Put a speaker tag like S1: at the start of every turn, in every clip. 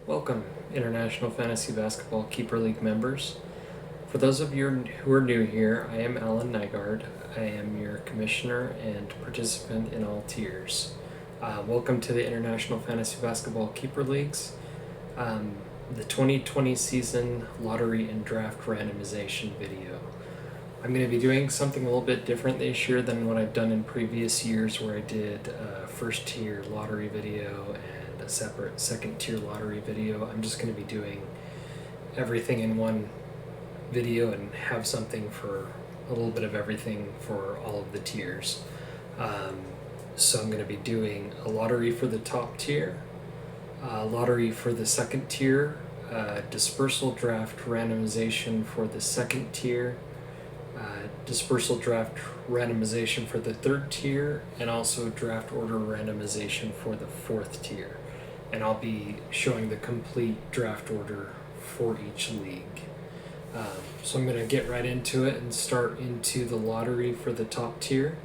S1: Welcome, International Fantasy Basketball Keeper League members. For those of you who are new here, I am Alan Nygaard. I am your commissioner and participant in all tiers. Welcome to the International Fantasy Basketball Keeper Leagues, the 2020 season lottery and draft randomization video. I'm going to be doing something a little bit different this year than what I've done in previous years, where I did a first tier lottery video and a separate second tier lottery video. I'm just going to be doing everything in one video and have something for a little bit of everything for all of the tiers. So I'm going to be doing a lottery for the top tier, a lottery for the second tier, dispersal draft randomization for the second tier, dispersal draft randomization for the third tier, and also draft order randomization for the fourth tier. And I'll be showing the complete draft order for each league. So I'm going to get right into it and start into the lottery for the top tier.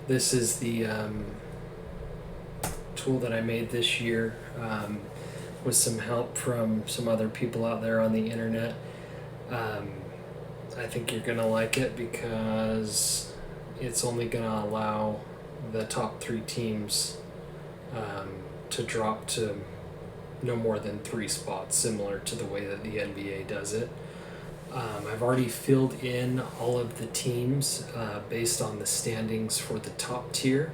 S1: This is the tool that I made this year with some help from some other people out there on the internet. I think you're going to like it because it's only going to allow the top 3 teams to drop to no more than 3 spots, similar to the way that the NBA does it. I've already filled in all of the teams based on the standings for the top tier.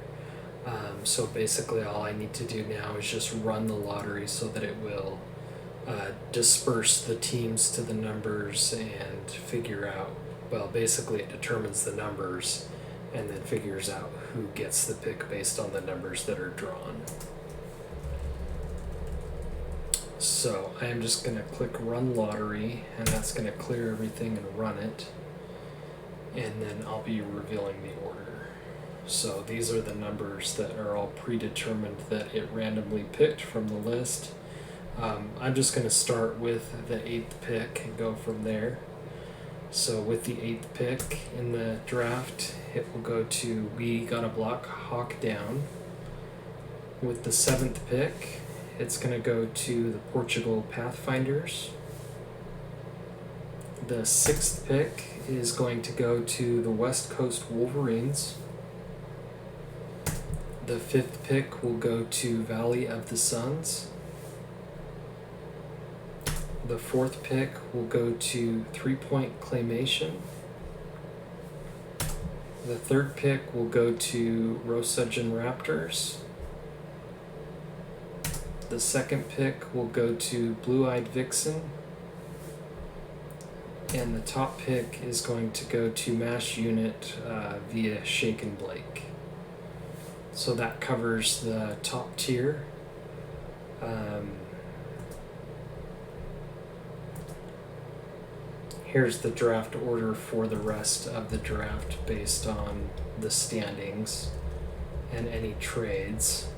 S1: So basically all I need to do now is just run the lottery so that it will disperse the teams to the numbers and figure out, well, basically it determines the numbers and then figures out who gets the pick based on the numbers that are drawn. So I am just going to click run lottery, and that's going to clear everything and run it, and then I'll be revealing the order. So these are the numbers that are all predetermined that it randomly picked from the list. I'm just going to start with the 8th pick and go from there. So with the 8th pick in the draft, it will go to We Gotta Block Hawk Down. With the 7th pick, it's going to go to the Portugal Pathfinders. The 6th pick is going to go to the West Coast Wolverines. The 5th pick will go to Valley of the Suns. The 4th pick will go to 3-Point Claymation. The 3rd pick will go to Rosudgen Raptors. The 2nd pick will go to Blue-Eyed Vixen. And the top pick is going to go to Mash Unit via Shaken Blake. So that covers the top tier. Here's the draft order for the rest of the draft based on the standings and any trades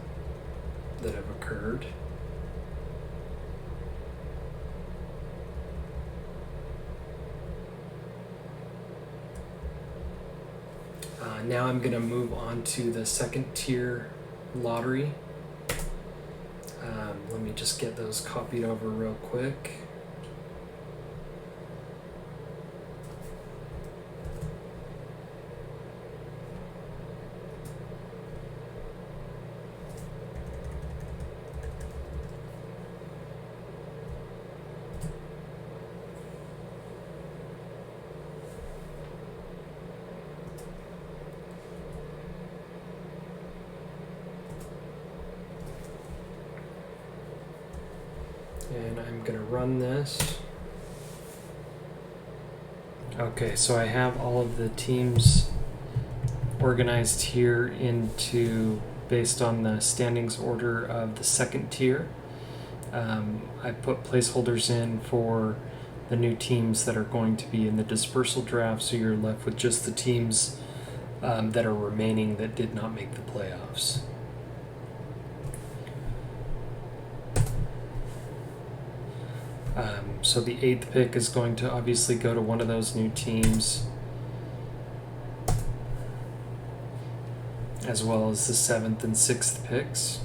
S1: that have occurred. Now I'm going to move on to the second tier lottery. Let me just get those copied over real quick. And I'm going to run this. Okay, so I have all of the teams organized here into based on the standings order of the second tier. I put placeholders in for the new teams that are going to be in the dispersal draft, so you're left with just the teams that are remaining that did not make the playoffs. So the 8th pick is going to obviously go to one of those new teams. as well as the 7th and 6th picks.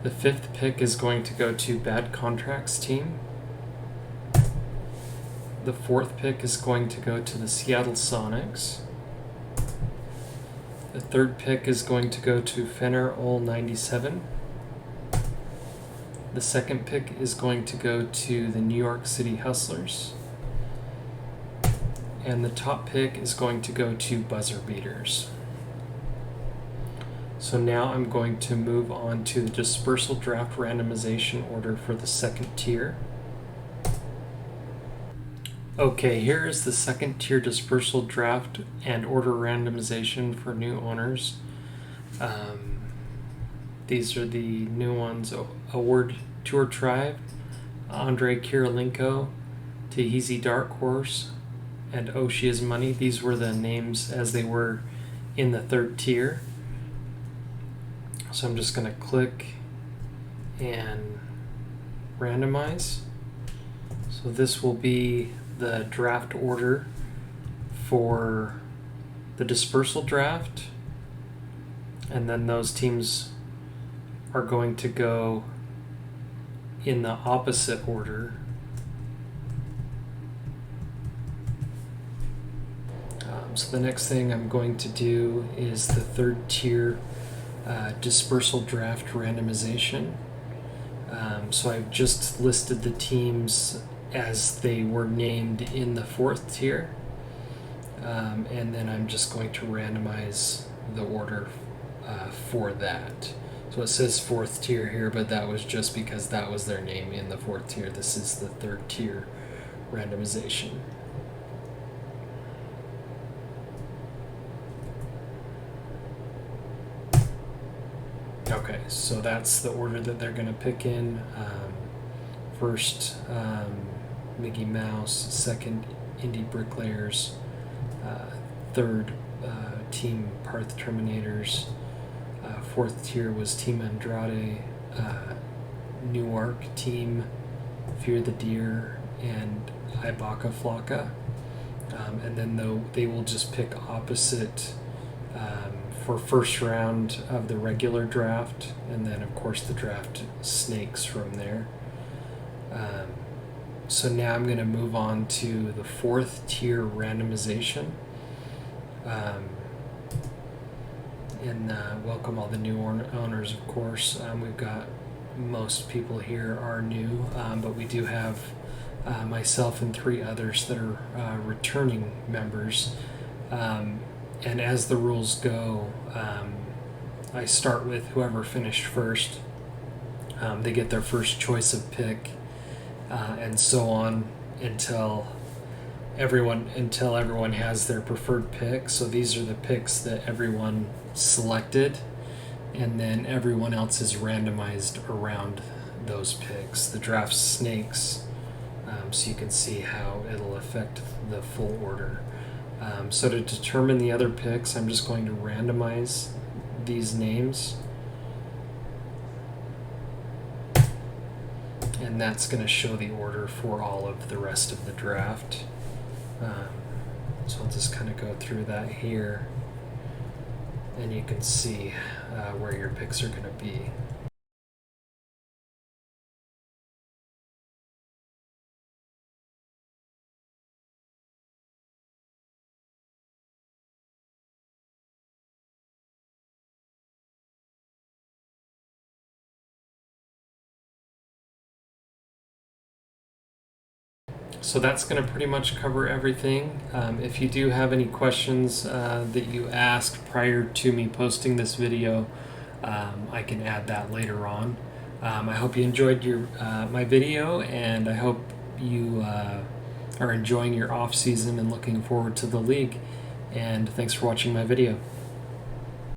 S1: The 5th pick is going to go to Bad Contracts team. The 4th pick is going to go to the Seattle Sonics. The 3rd pick is going to go to Fenner Ol 97. The 2nd pick is going to go to the New York City Hustlers. And the top pick is going to go to Buzzer Beaters. So now I'm going to move on to the dispersal draft randomization order for the 2nd tier. Okay, here is the 2nd tier dispersal draft and order randomization for new owners. These are the new ones: Award Tour Tribe, Andre Kirilenko, Tehizi Dark Horse, and Oshia's Money. These were the names as they were in the 3rd tier. So I'm just going to click and randomize. So this will be the draft order for the dispersal draft, and then those teams are going to go in the opposite order. So the next thing I'm going to do is the 3rd tier dispersal draft randomization. So I've just listed the teams as they were named in the 4th tier, and then I'm just going to randomize the order for that. So it says 4th tier here, but that was just because that was their name in the 4th tier. This is the 3rd tier randomization. Okay, so that's the order that they're going to pick in. First, Mickey Mouse. 2nd, Indie Bricklayers. 3rd, Team Parth Terminators. 4th tier was Team Andrade. Newark Team Fear the Deer and Ibaka Flocka. And then they will just pick opposite for first round of the regular draft, and then of course the draft snakes from there. So now I'm going to move on to the 4th tier randomization, and welcome all the new owners, of course. We've got most people here are new, but we do have myself and 3 others that are returning members. And as the rules go, I start with whoever finished first. They get their first choice of pick, and so on until everyone has their preferred pick. So these are the picks that everyone selected, and then everyone else is randomized around those picks. The draft snakes, so you can see how it'll affect the full order. So to determine the other picks, I'm just going to randomize these names, and that's going to show the order for all of the rest of the draft. So I'll just kind of go through that here, and you can see where your picks are going to be. So that's going to pretty much cover everything. If you do have any questions that you asked prior to me posting this video, I can add that later on. I hope you enjoyed my video, and I hope you are enjoying your off season and looking forward to the league. And thanks for watching my video.